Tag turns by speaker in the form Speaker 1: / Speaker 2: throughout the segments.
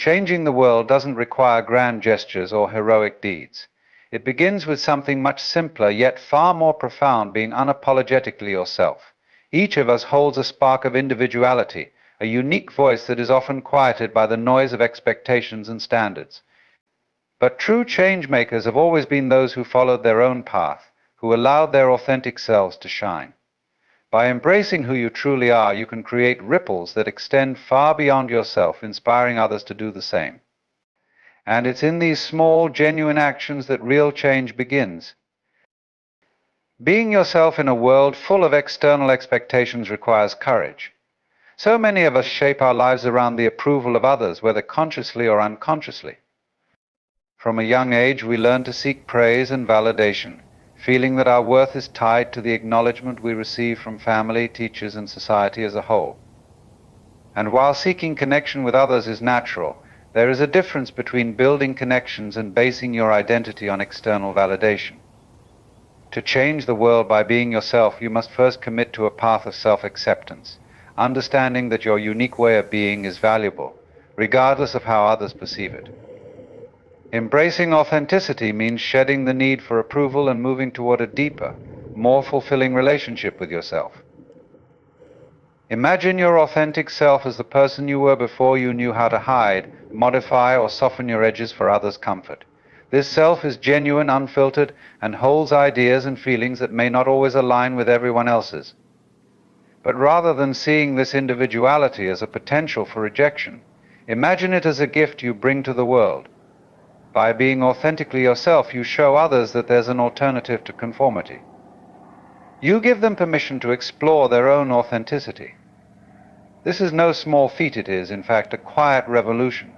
Speaker 1: Changing the world doesn't require grand gestures or heroic deeds. It begins with something much simpler, yet far more profound, being unapologetically yourself. Each of us holds a spark of individuality, a unique voice that is often quieted by the noise of expectations and standards. But true change makers have always been those who followed their own path, who allowed their authentic selves to shine. By embracing who you truly are, you can create ripples that extend far beyond yourself, inspiring others to do the same. And it's in these small, genuine actions that real change begins. Being yourself in a world full of external expectations requires courage. So many of us shape our lives around the approval of others, whether consciously or unconsciously. From a young age, we learn to seek praise and validation, feeling that our worth is tied to the acknowledgement we receive from family, teachers, and society as a whole. And while seeking connection with others is natural, there is a difference between building connections and basing your identity on external validation. To change the world by being yourself, you must first commit to a path of self-acceptance, understanding that your unique way of being is valuable, regardless of how others perceive it. Embracing authenticity means shedding the need for approval and moving toward a deeper, more fulfilling relationship with yourself. Imagine your authentic self as the person you were before you knew how to hide, modify, or soften your edges for others' comfort. This self is genuine, unfiltered, and holds ideas and feelings that may not always align with everyone else's. But rather than seeing this individuality as a potential for rejection, imagine it as a gift you bring to the world. By being authentically yourself, you show others that there's an alternative to conformity. You give them permission to explore their own authenticity. This is no small feat. It is, in fact, a quiet revolution.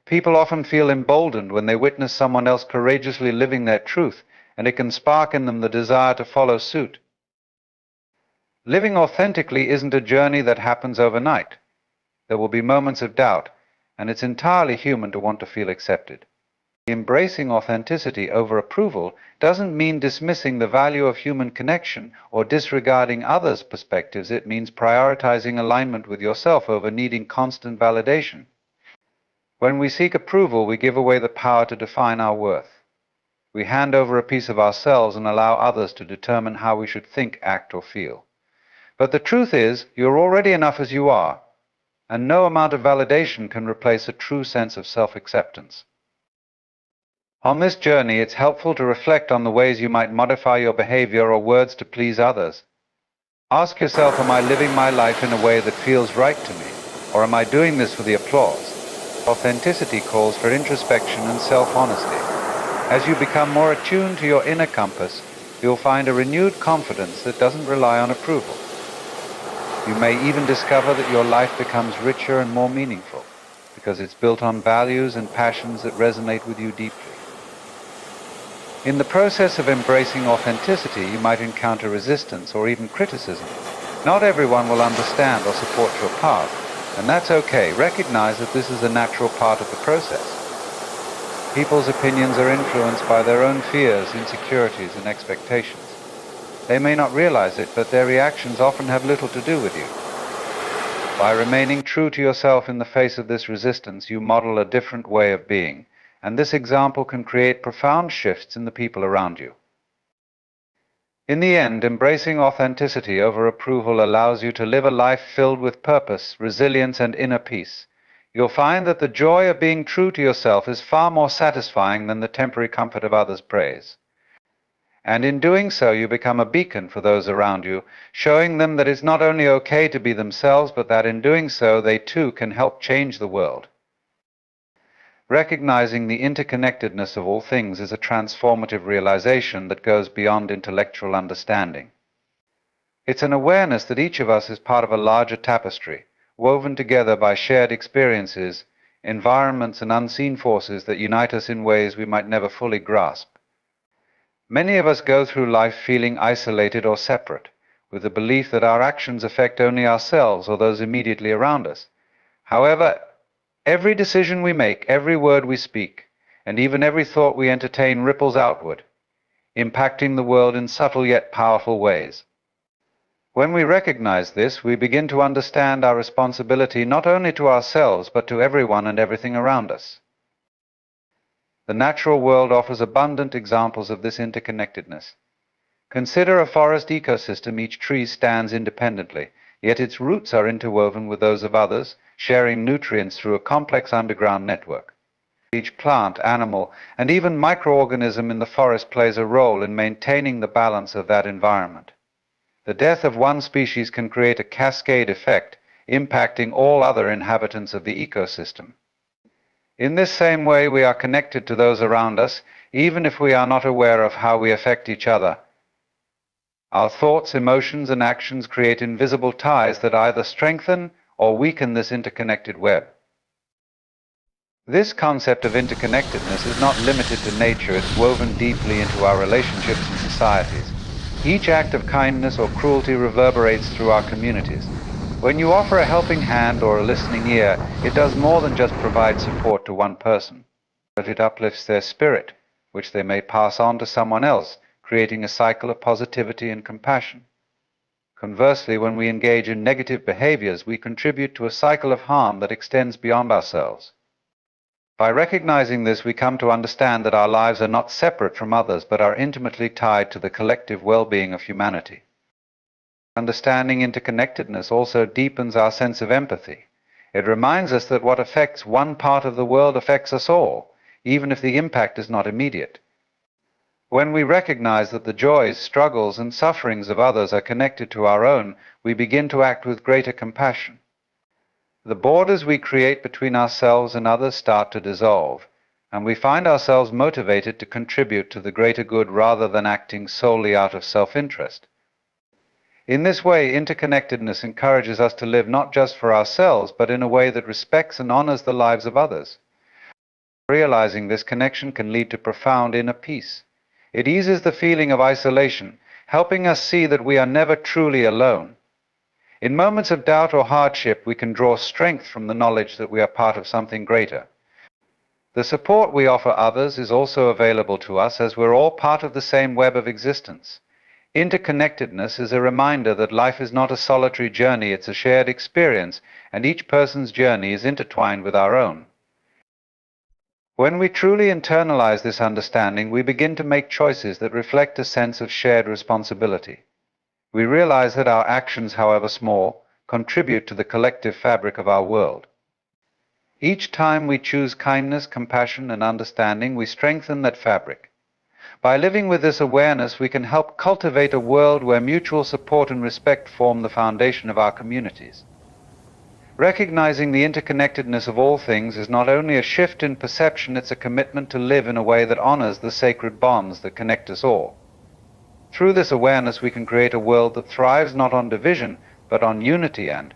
Speaker 1: People often feel emboldened when they witness someone else courageously living their truth, and it can spark in them the desire to follow suit. Living authentically isn't a journey that happens overnight. There will be moments of doubt, and it's entirely human to want to feel accepted. Embracing authenticity over approval doesn't mean dismissing the value of human connection or disregarding others' perspectives. It means prioritizing alignment with yourself over needing constant validation. When we seek approval, we give away the power to define our worth. We hand over a piece of ourselves and allow others to determine how we should think, act, or feel. But the truth is, you're already enough as you are, and no amount of validation can replace a true sense of self-acceptance. On this journey, it's helpful to reflect on the ways you might modify your behavior or words to please others. Ask yourself, am I living my life in a way that feels right to me, or am I doing this for the applause? Authenticity calls for introspection and self-honesty. As you become more attuned to your inner compass, you'll find a renewed confidence that doesn't rely on approval. You may even discover that your life becomes richer and more meaningful, because it's built on values and passions that resonate with you deeply. In the process of embracing authenticity, you might encounter resistance or even criticism. Not everyone will understand or support your path, and that's okay. Recognize that this is a natural part of the process. People's opinions are influenced by their own fears, insecurities, and expectations. They may not realize it, but their reactions often have little to do with you. By remaining true to yourself in the face of this resistance, you model a different way of being, and this example can create profound shifts in the people around you. In the end, embracing authenticity over approval allows you to live a life filled with purpose, resilience, and inner peace. You'll find that the joy of being true to yourself is far more satisfying than the temporary comfort of others' praise. And in doing so, you become a beacon for those around you, showing them that it's not only okay to be themselves, but that in doing so, they too can help change the world. Recognizing the interconnectedness of all things is a transformative realization that goes beyond intellectual understanding. It's an awareness that each of us is part of a larger tapestry, woven together by shared experiences, environments, and unseen forces that unite us in ways we might never fully grasp. Many of us go through life feeling isolated or separate, with the belief that our actions affect only ourselves or those immediately around us. However, every decision we make, every word we speak, and even every thought we entertain ripples outward, impacting the world in subtle yet powerful ways. When we recognize this, we begin to understand our responsibility not only to ourselves, but to everyone and everything around us. The natural world offers abundant examples of this interconnectedness. Consider a forest ecosystem. Each tree stands independently, yet its roots are interwoven with those of others, sharing nutrients through a complex underground network. Each plant, animal, and even microorganism in the forest plays a role in maintaining the balance of that environment. The death of one species can create a cascade effect, impacting all other inhabitants of the ecosystem. In this same way, we are connected to those around us, even if we are not aware of how we affect each other. Our thoughts, emotions, and actions create invisible ties that either strengthen or weaken this interconnected web. This concept of interconnectedness is not limited to nature. It's woven deeply into our relationships and societies. Each act of kindness or cruelty reverberates through our communities. When you offer a helping hand or a listening ear, it does more than just provide support to one person, but it uplifts their spirit, which they may pass on to someone else, creating a cycle of positivity and compassion. Conversely, when we engage in negative behaviors, we contribute to a cycle of harm that extends beyond ourselves. By recognizing this, we come to understand that our lives are not separate from others, but are intimately tied to the collective well-being of humanity. Understanding interconnectedness also deepens our sense of empathy. It reminds us that what affects one part of the world affects us all, even if the impact is not immediate. When we recognize that the joys, struggles, and sufferings of others are connected to our own, we begin to act with greater compassion. The borders we create between ourselves and others start to dissolve, and we find ourselves motivated to contribute to the greater good rather than acting solely out of self-interest. In this way, interconnectedness encourages us to live not just for ourselves, but in a way that respects and honors the lives of others. Realizing this connection can lead to profound inner peace. It eases the feeling of isolation, helping us see that we are never truly alone. In moments of doubt or hardship, we can draw strength from the knowledge that we are part of something greater. The support we offer others is also available to us, as we're all part of the same web of existence. Interconnectedness is a reminder that life is not a solitary journey, it's a shared experience, and each person's journey is intertwined with our own. When we truly internalize this understanding, we begin to make choices that reflect a sense of shared responsibility. We realize that our actions, however small, contribute to the collective fabric of our world. Each time we choose kindness, compassion, and understanding, we strengthen that fabric. By living with this awareness, we can help cultivate a world where mutual support and respect form the foundation of our communities. Recognizing the interconnectedness of all things is not only a shift in perception, it's a commitment to live in a way that honors the sacred bonds that connect us all. Through this awareness, we can create a world that thrives not on division, but on unity. And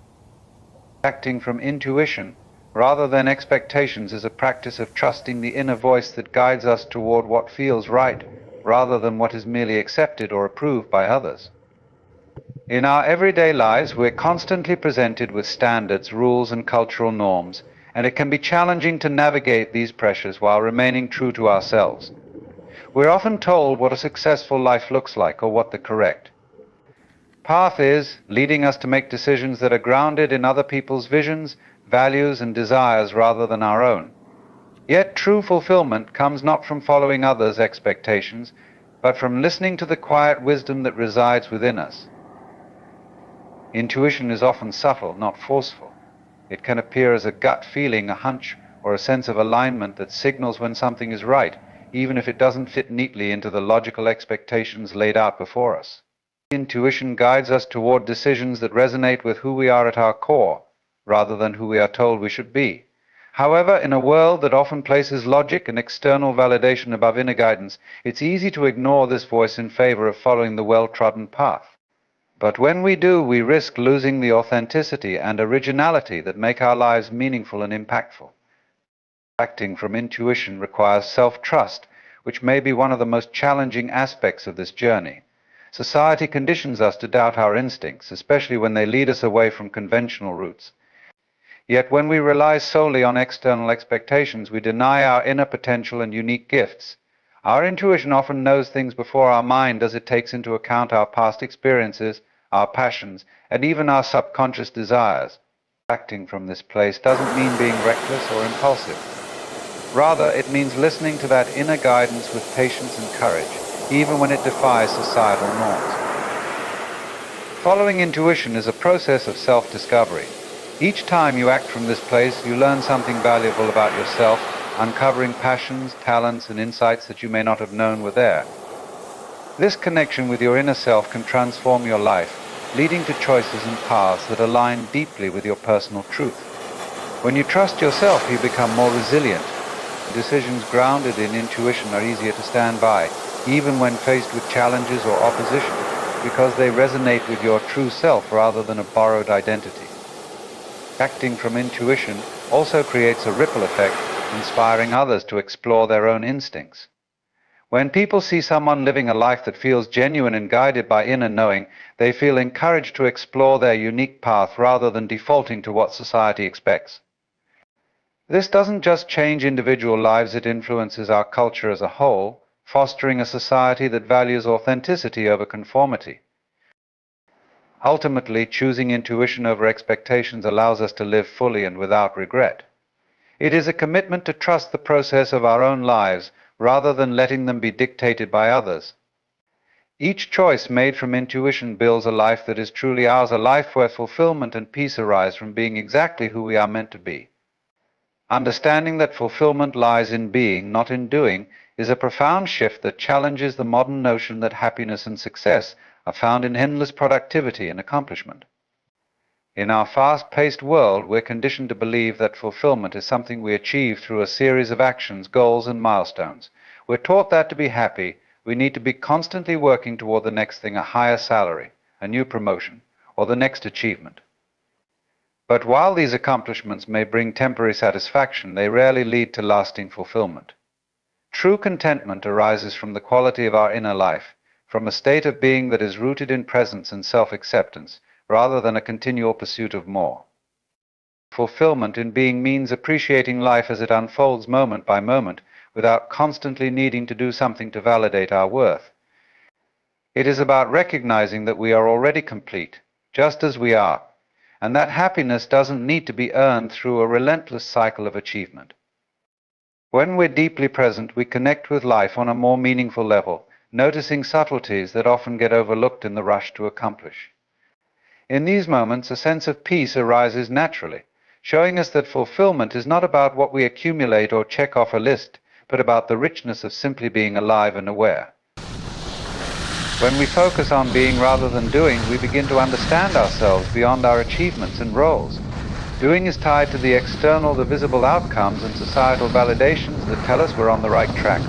Speaker 1: acting from intuition rather than expectations is a practice of trusting the inner voice that guides us toward what feels right, rather than what is merely accepted or approved by others. In our everyday lives, we're constantly presented with standards, rules, and cultural norms, and it can be challenging to navigate these pressures while remaining true to ourselves. We're often told what a successful life looks like or what the correct path is, leading us to make decisions that are grounded in other people's visions, values, and desires rather than our own. Yet true fulfillment comes not from following others' expectations, but from listening to the quiet wisdom that resides within us. Intuition is often subtle, not forceful. It can appear as a gut feeling, a hunch, or a sense of alignment that signals when something is right, even if it doesn't fit neatly into the logical expectations laid out before us. Intuition guides us toward decisions that resonate with who we are at our core, rather than who we are told we should be. However, in a world that often places logic and external validation above inner guidance, it's easy to ignore this voice in favor of following the well-trodden path. But when we do, we risk losing the authenticity and originality that make our lives meaningful and impactful. Acting from intuition requires self-trust, which may be one of the most challenging aspects of this journey. Society conditions us to doubt our instincts, especially when they lead us away from conventional routes. Yet when we rely solely on external expectations, we deny our inner potential and unique gifts. Our intuition often knows things before our mind, as it takes into account our past experiences, our passions, and even our subconscious desires. Acting from this place doesn't mean being reckless or impulsive. Rather, it means listening to that inner guidance with patience and courage, even when it defies societal norms. Following intuition is a process of self-discovery. Each time you act from this place, you learn something valuable about yourself, uncovering passions, talents, and insights that you may not have known were there. This connection with your inner self can transform your life, leading to choices and paths that align deeply with your personal truth. When you trust yourself, you become more resilient. Decisions grounded in intuition are easier to stand by, even when faced with challenges or opposition, because they resonate with your true self rather than a borrowed identity. Acting from intuition also creates a ripple effect, inspiring others to explore their own instincts. When people see someone living a life that feels genuine and guided by inner knowing, they feel encouraged to explore their unique path rather than defaulting to what society expects. This doesn't just change individual lives, it influences our culture as a whole, fostering a society that values authenticity over conformity. Ultimately, choosing intuition over expectations allows us to live fully and without regret. It is a commitment to trust the process of our own lives rather than letting them be dictated by others. Each choice made from intuition builds a life that is truly ours, a life where fulfillment and peace arise from being exactly who we are meant to be. Understanding that fulfillment lies in being, not in doing, is a profound shift that challenges the modern notion that happiness and success are found in endless productivity and accomplishment. In our fast-paced world, we're conditioned to believe that fulfillment is something we achieve through a series of actions, goals, and milestones. We're taught that to be happy, we need to be constantly working toward the next thing, a higher salary, a new promotion, or the next achievement. But while these accomplishments may bring temporary satisfaction, they rarely lead to lasting fulfillment. True contentment arises from the quality of our inner life, from a state of being that is rooted in presence and self-acceptance, rather than a continual pursuit of more. Fulfillment in being means appreciating life as it unfolds moment by moment, without constantly needing to do something to validate our worth. It is about recognizing that we are already complete, just as we are, and that happiness doesn't need to be earned through a relentless cycle of achievement. When we're deeply present, we connect with life on a more meaningful level, noticing subtleties that often get overlooked in the rush to accomplish. In these moments, a sense of peace arises naturally, showing us that fulfillment is not about what we accumulate or check off a list, but about the richness of simply being alive and aware. When we focus on being rather than doing, we begin to understand ourselves beyond our achievements and roles. Doing is tied to the external, the visible outcomes and societal validations that tell us we're on the right track.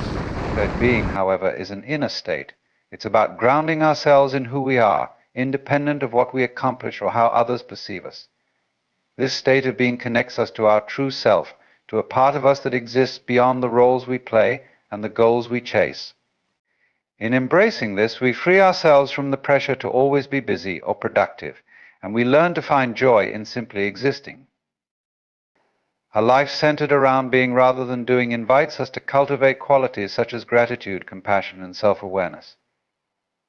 Speaker 1: That being, however, is an inner state. It's about grounding ourselves in who we are, independent of what we accomplish or how others perceive us. This state of being connects us to our true self, to a part of us that exists beyond the roles we play and the goals we chase. In embracing this, we free ourselves from the pressure to always be busy or productive, and we learn to find joy in simply existing. A life centered around being rather than doing invites us to cultivate qualities such as gratitude, compassion, and self-awareness.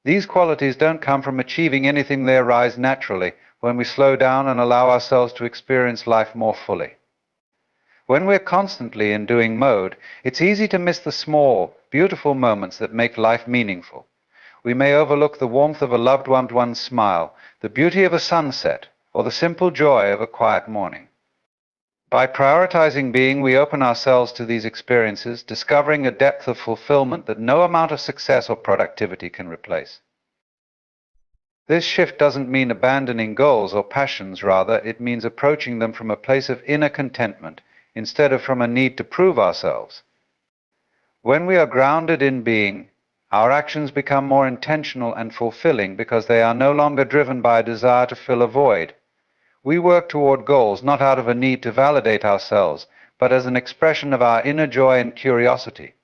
Speaker 1: These qualities don't come from achieving anything, they arise naturally when we slow down and allow ourselves to experience life more fully. When we're constantly in doing mode, it's easy to miss the small, beautiful moments that make life meaningful. We may overlook the warmth of a loved one's smile, the beauty of a sunset, or the simple joy of a quiet morning. By prioritizing being, we open ourselves to these experiences, discovering a depth of fulfillment that no amount of success or productivity can replace. This shift doesn't mean abandoning goals or passions, rather, it means approaching them from a place of inner contentment, instead of from a need to prove ourselves. When we are grounded in being, our actions become more intentional and fulfilling because they are no longer driven by a desire to fill a void. We work toward goals not out of a need to validate ourselves, but as an expression of our inner joy and curiosity.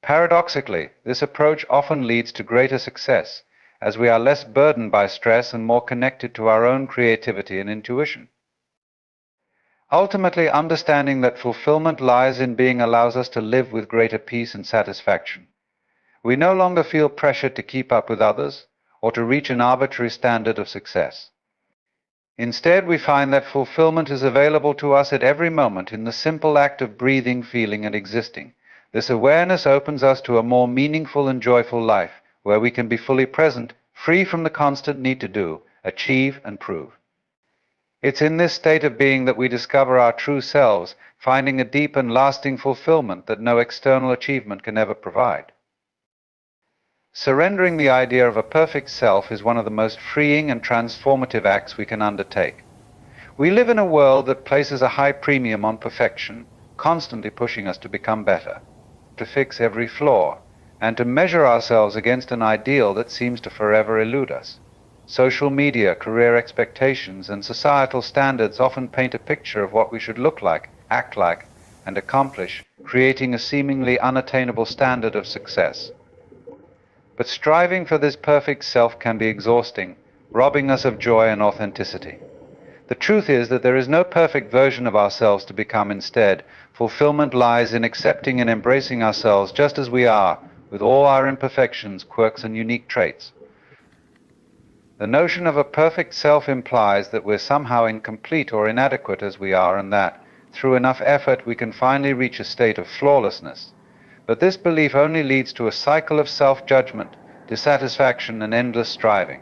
Speaker 1: Paradoxically, this approach often leads to greater success, as we are less burdened by stress and more connected to our own creativity and intuition. Ultimately, understanding that fulfillment lies in being allows us to live with greater peace and satisfaction. We no longer feel pressured to keep up with others or to reach an arbitrary standard of success. Instead, we find that fulfillment is available to us at every moment in the simple act of breathing, feeling, and existing. This awareness opens us to a more meaningful and joyful life, where we can be fully present, free from the constant need to do, achieve, and prove. It's in this state of being that we discover our true selves, finding a deep and lasting fulfillment that no external achievement can ever provide. Surrendering the idea of a perfect self is one of the most freeing and transformative acts we can undertake. We live in a world that places a high premium on perfection, constantly pushing us to become better, to fix every flaw, and to measure ourselves against an ideal that seems to forever elude us. Social media, career expectations, and societal standards often paint a picture of what we should look like, act like, and accomplish, creating a seemingly unattainable standard of success. But striving for this perfect self can be exhausting, robbing us of joy and authenticity. The truth is that there is no perfect version of ourselves to become. Instead, fulfillment lies in accepting and embracing ourselves just as we are, with all our imperfections, quirks, and unique traits. The notion of a perfect self implies that we're somehow incomplete or inadequate as we are, and that, through enough effort, we can finally reach a state of flawlessness. But this belief only leads to a cycle of self-judgment, dissatisfaction, and endless striving.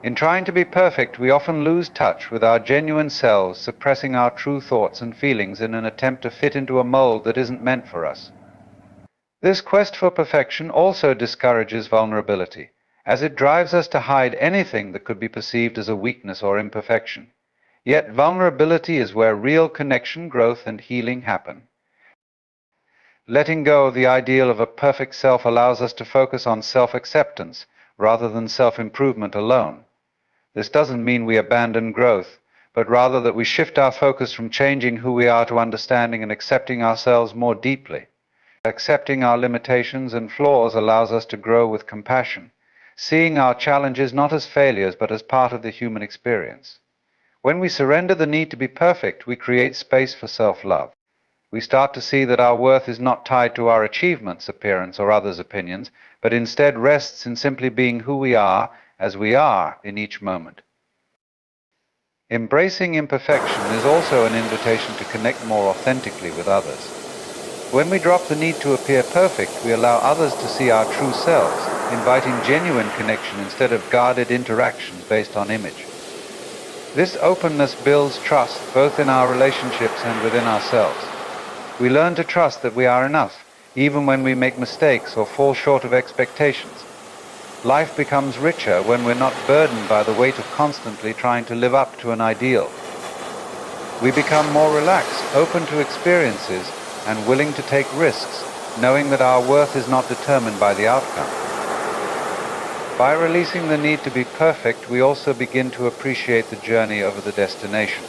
Speaker 1: In trying to be perfect, we often lose touch with our genuine selves, suppressing our true thoughts and feelings in an attempt to fit into a mold that isn't meant for us. This quest for perfection also discourages vulnerability, as it drives us to hide anything that could be perceived as a weakness or imperfection. Yet vulnerability is where real connection, growth, and healing happen. Letting go of the ideal of a perfect self allows us to focus on self-acceptance rather than self-improvement alone. This doesn't mean we abandon growth, but rather that we shift our focus from changing who we are to understanding and accepting ourselves more deeply. Accepting our limitations and flaws allows us to grow with compassion, seeing our challenges not as failures but as part of the human experience. When we surrender the need to be perfect, we create space for self-love. We start to see that our worth is not tied to our achievements, appearance, or others' opinions, but instead rests in simply being who we are as we are in each moment. Embracing imperfection is also an invitation to connect more authentically with others. When we drop the need to appear perfect, we allow others to see our true selves, inviting genuine connection instead of guarded interactions based on image. This openness builds trust both in our relationships and within ourselves. We learn to trust that we are enough, even when we make mistakes or fall short of expectations. Life becomes richer when we're not burdened by the weight of constantly trying to live up to an ideal. We become more relaxed, open to experiences, and willing to take risks, knowing that our worth is not determined by the outcome. By releasing the need to be perfect, we also begin to appreciate the journey over the destination.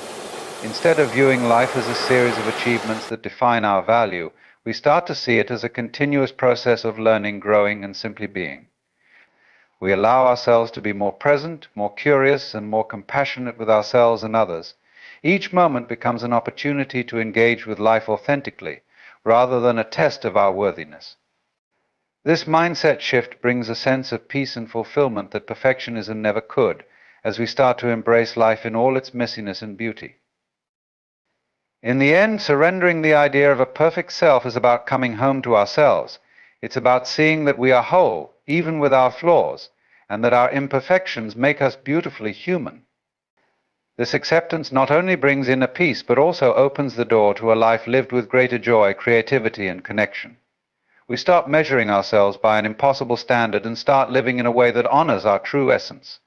Speaker 1: Instead of viewing life as a series of achievements that define our value, we start to see it as a continuous process of learning, growing, and simply being. We allow ourselves to be more present, more curious, and more compassionate with ourselves and others. Each moment becomes an opportunity to engage with life authentically, rather than a test of our worthiness. This mindset shift brings a sense of peace and fulfillment that perfectionism never could, as we start to embrace life in all its messiness and beauty. In the end, surrendering the idea of a perfect self is about coming home to ourselves. It's about seeing that we are whole, even with our flaws, and that our imperfections make us beautifully human. This acceptance not only brings inner peace, but also opens the door to a life lived with greater joy, creativity, and connection. We stop measuring ourselves by an impossible standard and start living in a way that honors our true essence.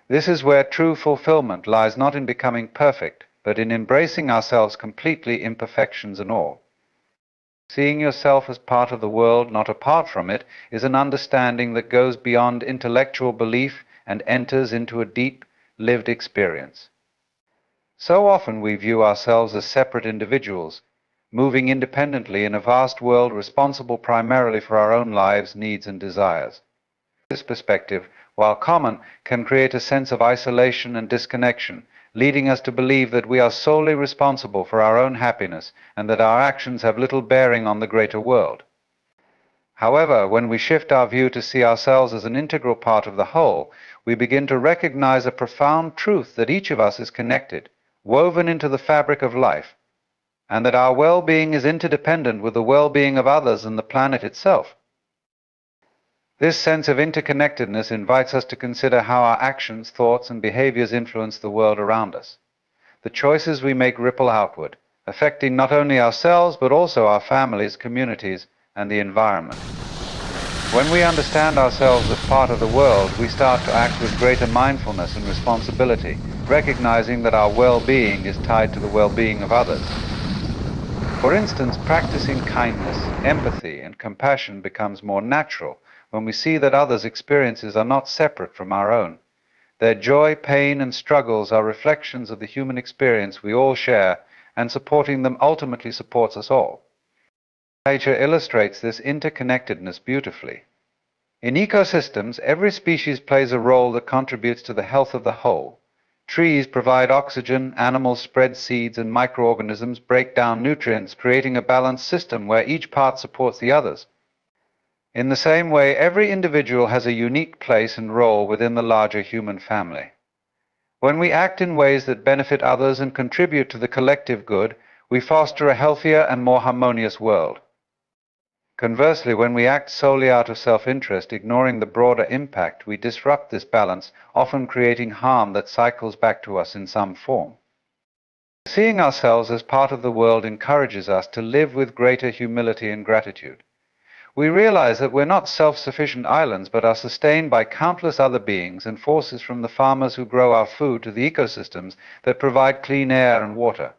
Speaker 1: This is where true fulfillment lies, not in becoming perfect, but in embracing ourselves completely, imperfections and all. Seeing yourself as part of the world, not apart from it, is an understanding that goes beyond intellectual belief and enters into a deep, lived experience. So often we view ourselves as separate individuals, moving independently in a vast world responsible primarily for our own lives, needs, and desires. This perspective, while common, can create a sense of isolation and disconnection, leading us to believe that we are solely responsible for our own happiness and that our actions have little bearing on the greater world. However, when we shift our view to see ourselves as an integral part of the whole, we begin to recognize a profound truth that each of us is connected, woven into the fabric of life, and that our well-being is interdependent with the well-being of others and the planet itself. This sense of interconnectedness invites us to consider how our actions, thoughts, and behaviors influence the world around us. The choices we make ripple outward, affecting not only ourselves but also our families, communities, and the environment. When we understand ourselves as part of the world, we start to act with greater mindfulness and responsibility, recognizing that our well-being is tied to the well-being of others. For instance, practicing kindness, empathy, and compassion becomes more natural when we see that others' experiences are not separate from our own. Their joy, pain, and struggles are reflections of the human experience we all share, and supporting them ultimately supports us all. Nature illustrates this interconnectedness beautifully. In ecosystems, every species plays a role that contributes to the health of the whole. Trees provide oxygen, animals spread seeds, and microorganisms break down nutrients, creating a balanced system where each part supports the others. In the same way, every individual has a unique place and role within the larger human family. When we act in ways that benefit others and contribute to the collective good, we foster a healthier and more harmonious world. Conversely, when we act solely out of self-interest, ignoring the broader impact, we disrupt this balance, often creating harm that cycles back to us in some form. Seeing ourselves as part of the world encourages us to live with greater humility and gratitude. We realize that we're not self-sufficient islands, but are sustained by countless other beings and forces, from the farmers who grow our food to the ecosystems that provide clean air and water.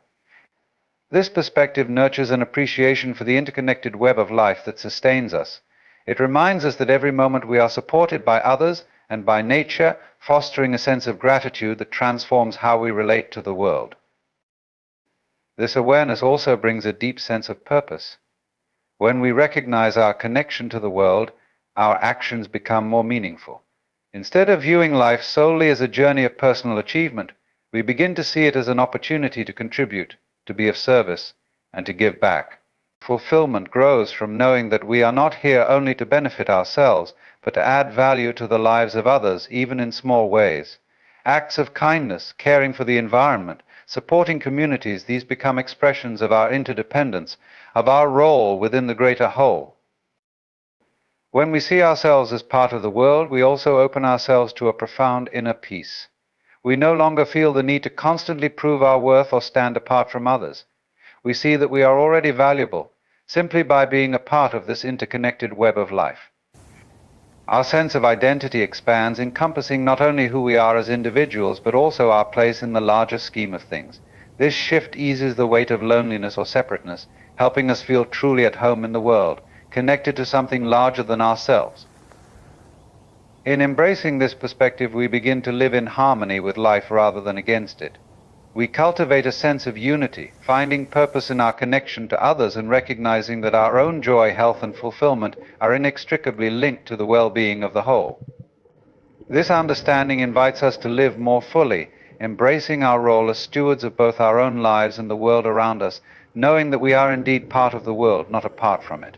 Speaker 1: This perspective nurtures an appreciation for the interconnected web of life that sustains us. It reminds us that every moment we are supported by others and by nature, fostering a sense of gratitude that transforms how we relate to the world. This awareness also brings a deep sense of purpose. When we recognize our connection to the world, our actions become more meaningful. Instead of viewing life solely as a journey of personal achievement, we begin to see it as an opportunity to contribute, to be of service, and to give back. Fulfillment grows from knowing that we are not here only to benefit ourselves, but to add value to the lives of others, even in small ways. Acts of kindness, caring for the environment, supporting communities, these become expressions of our interdependence, of our role within the greater whole. When we see ourselves as part of the world, we also open ourselves to a profound inner peace. We no longer feel the need to constantly prove our worth or stand apart from others. We see that we are already valuable, simply by being a part of this interconnected web of life. Our sense of identity expands, encompassing not only who we are as individuals, but also our place in the larger scheme of things. This shift eases the weight of loneliness or separateness, helping us feel truly at home in the world, connected to something larger than ourselves. In embracing this perspective, we begin to live in harmony with life rather than against it. We cultivate a sense of unity, finding purpose in our connection to others and recognizing that our own joy, health, and fulfillment are inextricably linked to the well-being of the whole. This understanding invites us to live more fully, embracing our role as stewards of both our own lives and the world around us, knowing that we are indeed part of the world, not apart from it.